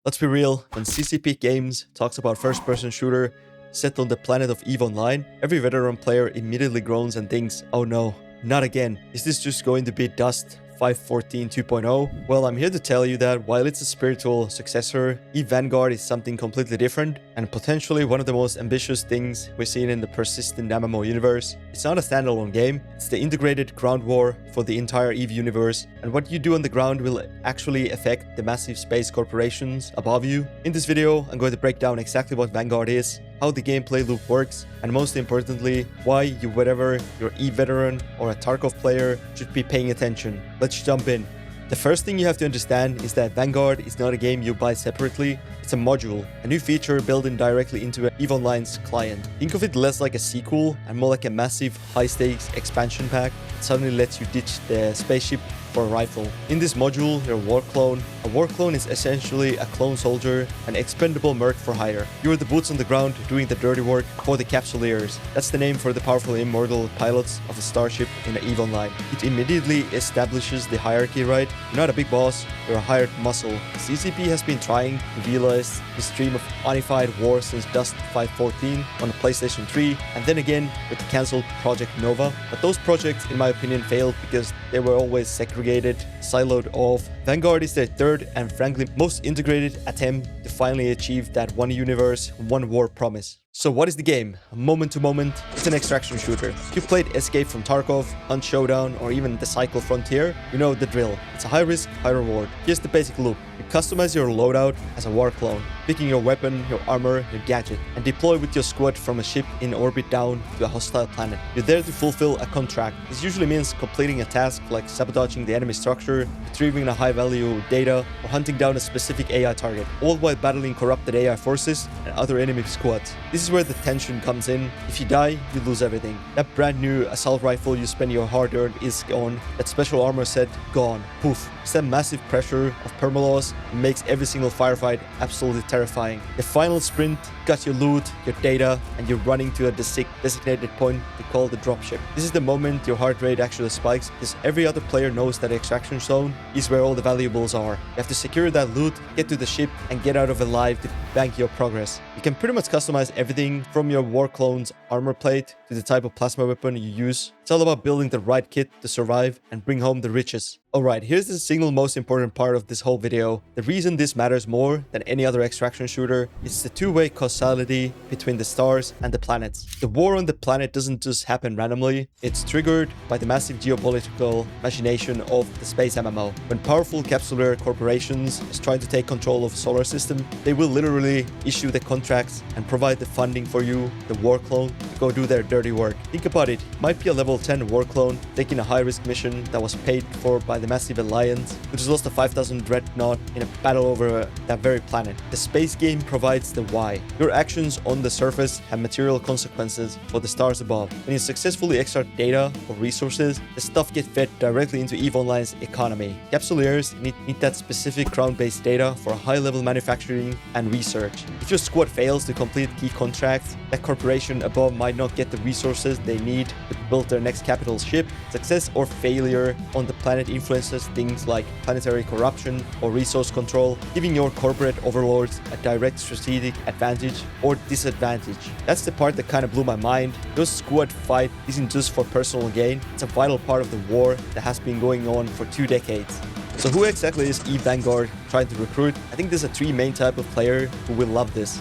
Let's be real, when CCP Games talks about first-person shooter set on the planet of EVE Online, every veteran player immediately groans and thinks, oh no, not again. Is this just going to be Dust 5.14 2.0? Well, I'm here to tell you that while it's a spiritual successor, EVE Vanguard is something completely different and potentially one of the most ambitious things we've seen in the persistent MMO universe. It's not a standalone game, it's the integrated ground war for the entire EVE universe, and what you do on the ground will actually affect the massive space corporations above you. In this video, I'm going to break down exactly what Vanguard is, how the gameplay loop works, and most importantly, why you, whether you're EVE veteran or a Tarkov player, should be paying attention. Let's jump in. The first thing you have to understand is that Vanguard is not a game you buy separately, it's a module, a new feature built in directly into EVE Online's client. Think of it less like a sequel and more like a massive, high-stakes expansion pack that suddenly lets you ditch the spaceship for a rifle. In this module, you're a Warclone. A Warclone is essentially a clone soldier, an expendable merc for hire. You're the boots on the ground doing the dirty work for the Capsuleers. That's the name for the powerful immortal pilots of a starship in EVE Online. It immediately establishes the hierarchy, right? You're not a big boss, you're a hired muscle. CCP has been trying to realize the stream of unified war since Dust 5.14 on the PlayStation 3, and then again with the cancelled Project Nova. But those projects, in my opinion, failed because they were always segregated, siloed off. Vanguard is their third and frankly most integrated attempt to finally achieve that one universe, one war promise. So what is the game? Moment to moment, it's an extraction shooter. If you played Escape from Tarkov, Hunt Showdown, or even The Cycle Frontier, you know the drill. It's a high risk, high reward. Here's the basic loop. You customize your loadout as a Warclone, picking your weapon, your armor, your gadget, and deploy with your squad from a ship in orbit down to a hostile planet. You're there to fulfill a contract. This usually means completing a task like sabotaging the enemy structure, retrieving a high-value data, or hunting down a specific AI target, all while battling corrupted AI forces and other enemy squads. This is where the tension comes in. If you die, you lose everything. That brand new assault rifle you spend your hard-earned is gone. That special armor set, gone. Poof. It's that massive pressure of permaloss and makes every single firefight absolutely terrifying. The final sprint, got your loot, your data, and you're running to a designated point we call the dropship. This is the moment your heart rate actually spikes because every other player knows that the extraction zone is where all the valuables are. You have to secure that loot, get to the ship, and get out of it alive to bank your progress. You can pretty much customize everything from your Warclone's armor plate to the type of plasma weapon you use. It's all about building the right kit to survive and bring home the riches. Alright, here's the single most important part of this whole video. The reason this matters more than any other extraction shooter is the two-way causality between the stars and the planets. The war on the planet doesn't just happen randomly, it's triggered by the massive geopolitical machination of the space MMO. When powerful capsular corporations is trying to take control of the solar system, they will literally issue the contracts and provide the funding for you, the Warclone, to go do their dirty work. Think about it, it might be a level 10 Warclone taking a high-risk mission that was paid for by the massive alliance, which has lost a 5,000 dreadnought in a battle over that very planet. The space game provides the why. Your actions on the surface have material consequences for the stars above. When you successfully extract data or resources, the stuff gets fed directly into EVE Online's economy. Capsuleers need that specific ground-based data for high-level manufacturing and research. If your squad fails to complete key contracts, that corporation above might not get the resources they need to build their next capital ship. Success or failure on the planet influences things like planetary corruption or resource control, giving your corporate overlords a direct strategic advantage or disadvantage. That's the part that kind of blew my mind. Your squad fight isn't just for personal gain, it's a vital part of the war that has been going on for 2 decades. So who exactly is EVE Vanguard trying to recruit? I think there's a 3 main type of player who will love this.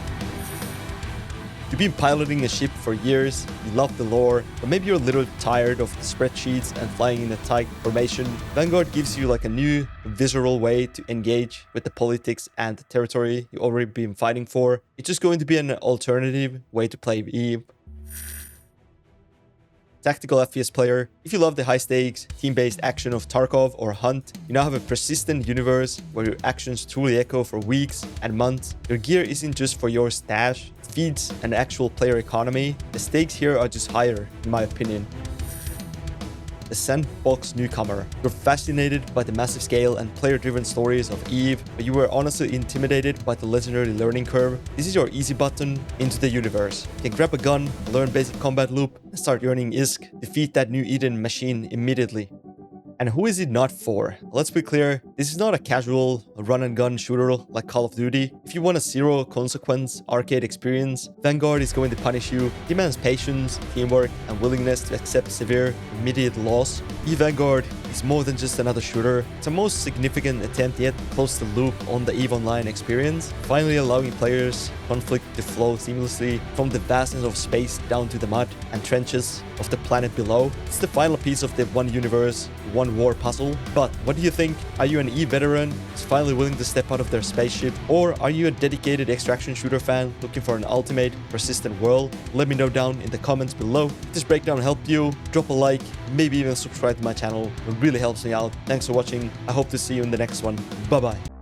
You've been piloting a ship for years, you love the lore, but maybe you're a little tired of the spreadsheets and flying in a tight formation. Vanguard gives you like a new, visceral way to engage with the politics and the territory you've already been fighting for. It's just going to be an alternative way to play EVE. Tactical FPS player. If you love the high-stakes, team-based action of Tarkov or Hunt, you now have a persistent universe where your actions truly echo for weeks and months. Your gear isn't just for your stash, it feeds an actual player economy. The stakes here are just higher, in my opinion. The sandbox newcomer. You're fascinated by the massive scale and player-driven stories of EVE, but you were honestly intimidated by the legendary learning curve. This is your easy button into the universe. You can grab a gun, learn basic combat loop, and start earning ISK, defeat that new Eden machine immediately. And who is it not for? Let's be clear, This is not a casual run-and-gun shooter like Call of Duty. If you want a zero-consequence arcade experience, Vanguard is going to punish you, demands patience, teamwork, and willingness to accept severe, immediate loss. EVE Vanguard is more than just another shooter. It's a most significant attempt yet to close the loop on the EVE Online experience, finally allowing players conflict to flow seamlessly from the vastness of space down to the mud and trenches of the planet below. It's the final piece of the one universe, one war puzzle. But what do you think? Are you an EVE veteran who's finally willing to step out of their spaceship? Or are you a dedicated extraction shooter fan looking for an ultimate, persistent world? Let me know down in the comments below. If this breakdown helped you, drop a like, maybe even subscribe to my channel. It really helps me out. Thanks for watching. I hope to see you in the next one. Bye bye.